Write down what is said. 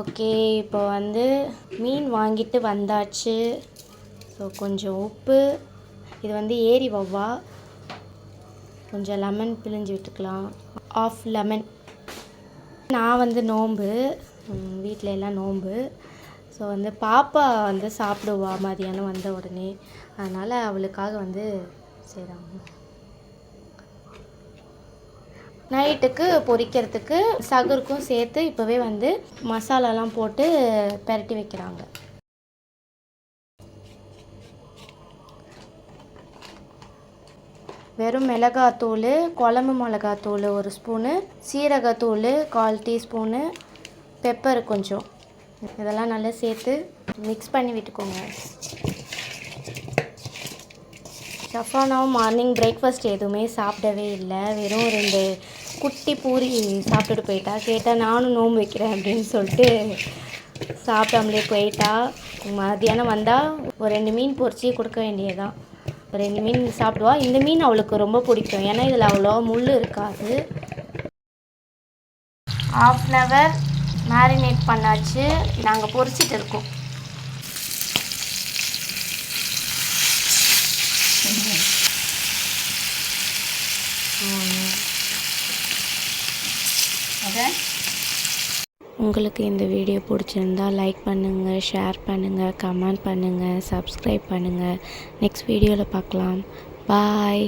Okay, இப்போ வந்து மீன் வாங்கிட்டு வந்தாச்சு. ஸோ கொஞ்சம் உப்பு, இது வந்து ஏரி வவ்வா, கொஞ்சம் லெமன் பிழிஞ்சு விட்டுக்கலாம், ஆஃப் லெமன். நான் வந்து நோன்பு, வீட்டில் எல்லாம் நோன்பு. ஸோ வந்து பாப்பா வந்து சாப்பிடுவா மதியானம் வந்த உடனே, அதனால் அவளுக்காக வந்து செய்கிறாங்க. நைட்டுக்கு பொரிக்கிறதுக்கு சகருக்கும் சேர்த்து இப்போவே வந்து மசாலாலாம் போட்டு பெரட்டி வைக்கிறாங்க. வெறும் மிளகாத்தூள், குழம்பு மிளகாத்தூள் 1 ஸ்பூனு, சீரகத்தூள் 1/4 டீஸ்பூனு, பெப்பர் கொஞ்சம், இதெல்லாம் நல்லா சேர்த்து மிக்ஸ் பண்ணி விட்டுக்கோங்க. ஷஃபானாவும் மார்னிங் பிரேக்ஃபாஸ்ட் எதுவுமே சாப்பிடவே இல்லை. வெறும் 2 குட்டி பூரி சாப்பிட்டுட்டு போயிட்டா. கேட்டால் நானும் நோன்பு வைக்கிறேன் அப்படின்னு சொல்லிட்டு சாப்பிடாமலே போயிட்டா. மதியானம் வந்தால் ஒரு 2 மீன் பொரிச்சு கொடுக்க வேண்டியதுதான். ஒரு 2 மீன் சாப்பிடுவா. இந்த மீன் அவளுக்கு ரொம்ப பிடிக்கும், ஏன்னா இதில் அவ்வளோ முள் இருக்காது. 1/2 hour மேரினேட் பண்ணாச்சு. நாங்கள் பொரிச்சிட்டு இருக்கோம். உங்களுக்கு இந்த வீடியோ பிடிச்சிருந்தா லைக் பண்ணுங்கள், ஷேர் பண்ணுங்கள், கமெண்ட் பண்ணுங்கள், சப்ஸ்கிரைப் பண்ணுங்கள். நெக்ஸ்ட் வீடியோவில் பார்க்கலாம். பாய்.